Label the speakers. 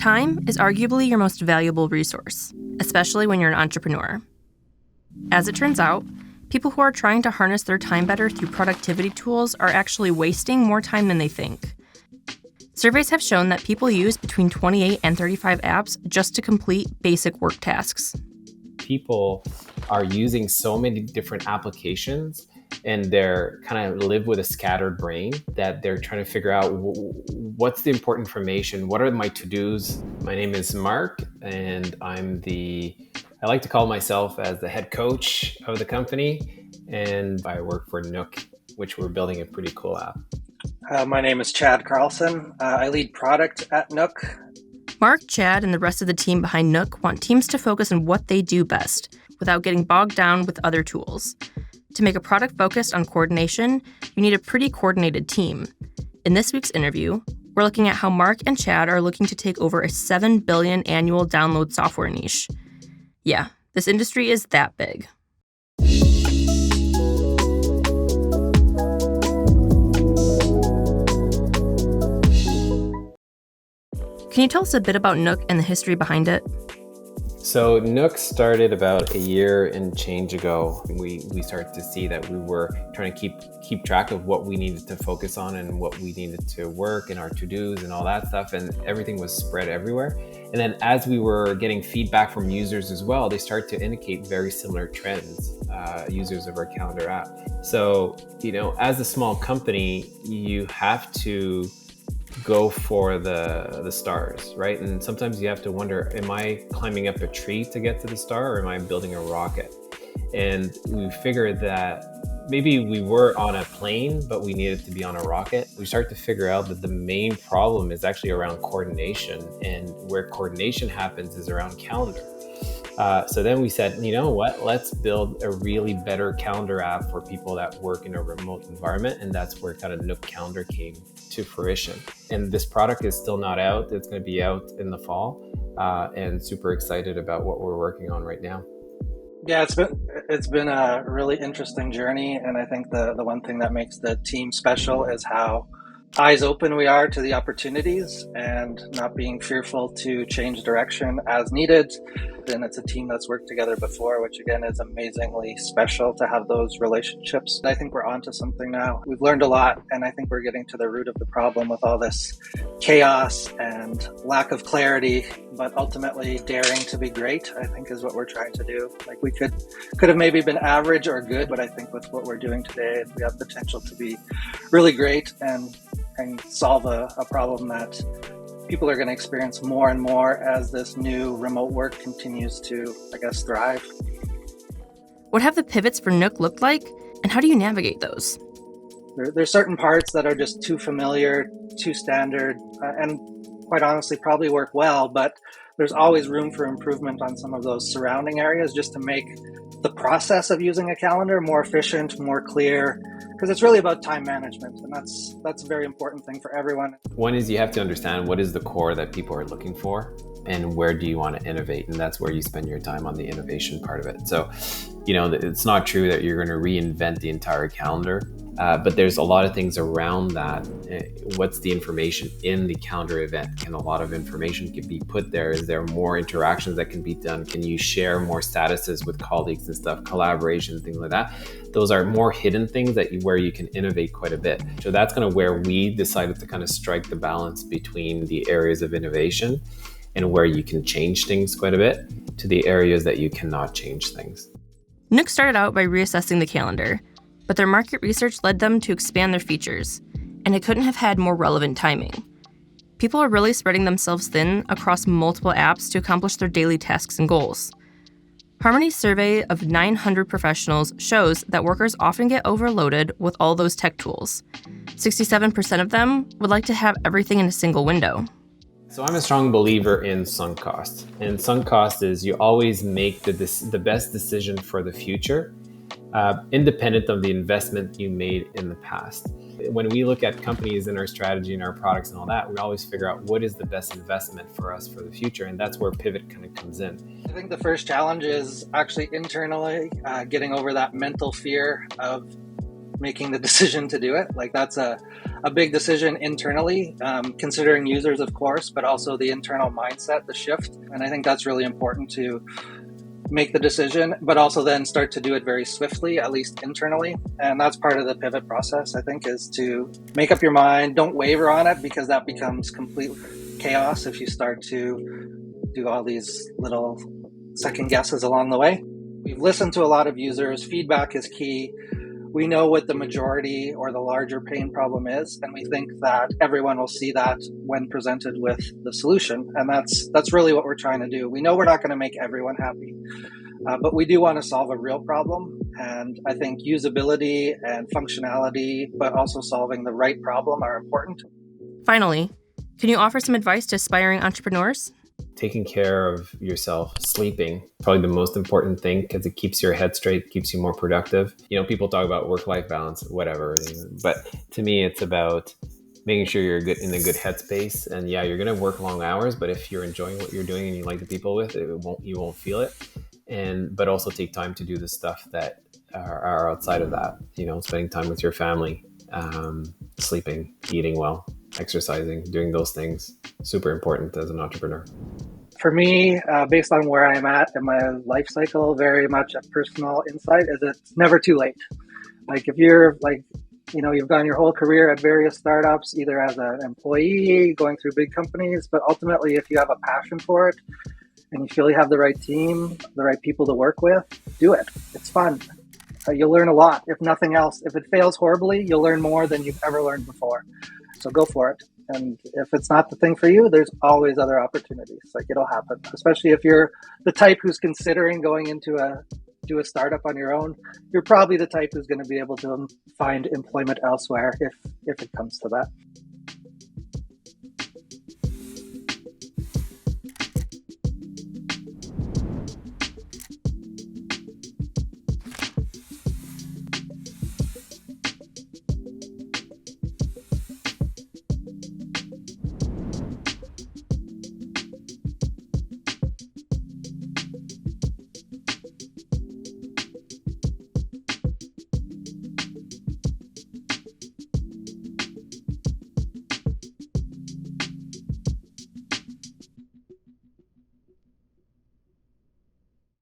Speaker 1: Time is arguably your most valuable resource, especially when you're an entrepreneur. As it turns out, people who are trying to harness their time better through productivity tools are actually wasting more time than they think. Surveys have shown that people use between 28 and 35 apps just to complete basic work tasks.
Speaker 2: People are using so many different applications and they're kind of live with a scattered brain that they're trying to figure out what's the important information, what are my to-dos. My name is Marc and I like to call myself as the head coach of the company, and I work for Nook, which we're building a pretty cool app.
Speaker 3: My name is Chad Carlson. I lead product at Nook.
Speaker 1: Marc, Chad, and the rest of the team behind Nook want teams to focus on what they do best without getting bogged down with other tools. To make a product focused on coordination, you need a pretty coordinated team. In this week's interview, we're looking at how Marc and Chad are looking to take over a 7 billion annual download software niche. Yeah, this industry is that big. Can you tell us a bit about Nook and the history behind it?
Speaker 2: So Nook started about a year and change ago. We started to see that we were trying to keep track of what we needed to focus on and what we needed to work and our to-dos and all that stuff, and everything was spread everywhere. And then as we were getting feedback from users as well, they started to indicate very similar trends, users of our calendar app. So, as a small company, you have to go for the stars, right? And sometimes you have to wonder, am I climbing up a tree to get to the star, or am I building a rocket? And we figured that maybe we were on a plane, but we needed to be on a rocket. We started to figure out that the main problem is actually around coordination, and where coordination happens is around calendar. So then we said, you know what, let's build a really better calendar app for people that work in a remote environment. And that's where kind of Nook Calendar came to fruition. And this product is still not out. It's going to be out in the fall, and super excited about what we're working on right now.
Speaker 3: Yeah, it's been a really interesting journey. And I think the one thing that makes the team special is how eyes open we are to the opportunities and not being fearful to change direction as needed. And it's a team that's worked together before, which again is amazingly special to have those relationships. I think we're onto something now. We've learned a lot, and I think we're getting to the root of the problem with all this chaos and lack of clarity, but ultimately daring to be great, I think, is what we're trying to do. Like, we could have maybe been average or good, but I think with what we're doing today, we have potential to be really great and solve a problem that people are going to experience more and more as this new remote work continues to, thrive.
Speaker 1: What have the pivots for Nook looked like, and how do you navigate those?
Speaker 3: There's certain parts that are just too familiar, too standard, and quite honestly probably work well, but there's always room for improvement on some of those surrounding areas just to make the process of using a calendar more efficient, more clear, because it's really about time management, and that's a very important thing for everyone.
Speaker 2: One is you have to understand what is the core that people are looking for, and where do you want to innovate, and that's where you spend your time on the innovation part of it. So, it's not true that you're going to reinvent the entire calendar, but there's a lot of things around that. What's the information in the calendar event? Can a lot of information can be put there? Is there more interactions that can be done? Can you share more statuses with colleagues and stuff, collaboration, things like that? Those are more hidden things where you can innovate quite a bit. So that's kind of where we decided to kind of strike the balance between the areas of innovation and where you can change things quite a bit to the areas that you cannot change things.
Speaker 1: Nook started out by reassessing the calendar, but their market research led them to expand their features, and it couldn't have had more relevant timing. People are really spreading themselves thin across multiple apps to accomplish their daily tasks and goals. Harmony's survey of 900 professionals shows that workers often get overloaded with all those tech tools. 67% of them would like to have everything in a single window.
Speaker 2: So I'm a strong believer in sunk cost. And sunk cost is you always make the best decision for the future, independent of the investment you made in the past. When we look at companies and our strategy and our products and all that, we always figure out what is the best investment for us for the future. And that's where pivot kind of comes in.
Speaker 3: I think the first challenge is actually internally getting over that mental fear of making the decision to do it. Like that's a big decision internally, considering users, of course, but also the internal mindset, the shift. And I think that's really important to make the decision, but also then start to do it very swiftly, at least internally. And that's part of the pivot process, I think, is to make up your mind, don't waver on it, because that becomes complete chaos if you start to do all these little second guesses along the way. We've listened to a lot of users. Feedback is key. We know what the majority or the larger pain problem is, and we think that everyone will see that when presented with the solution. And that's really what we're trying to do. We know we're not going to make everyone happy, but we do want to solve a real problem. And I think usability and functionality, but also solving the right problem are important.
Speaker 1: Finally, can you offer some advice to aspiring entrepreneurs?
Speaker 2: Taking care of yourself, sleeping, probably the most important thing, because it keeps your head straight, keeps you more productive. You know, people talk about work-life balance, whatever, but to me, it's about making sure you're in a good headspace. And yeah, you're going to work long hours, but if you're enjoying what you're doing and you like the people with it, you won't feel it. But also take time to do the stuff that are outside of that. You know, spending time with your family, sleeping, eating well, exercising, doing those things, super important as an entrepreneur.
Speaker 3: For me, based on where I'm at in my life cycle, very much a personal insight is it's never too late. Like if you're like, you know, you've done your whole career at various startups, either as an employee, going through big companies, but ultimately if you have a passion for it and you feel you have the right team, the right people to work with, do it. It's fun. You'll learn a lot. If nothing else, if it fails horribly, you'll learn more than you've ever learned before. So go for it. And if it's not the thing for you, there's always other opportunities. Like it'll happen, especially if you're the type who's considering going into do a startup on your own. You're probably the type who's going to be able to find employment elsewhere if it comes to that.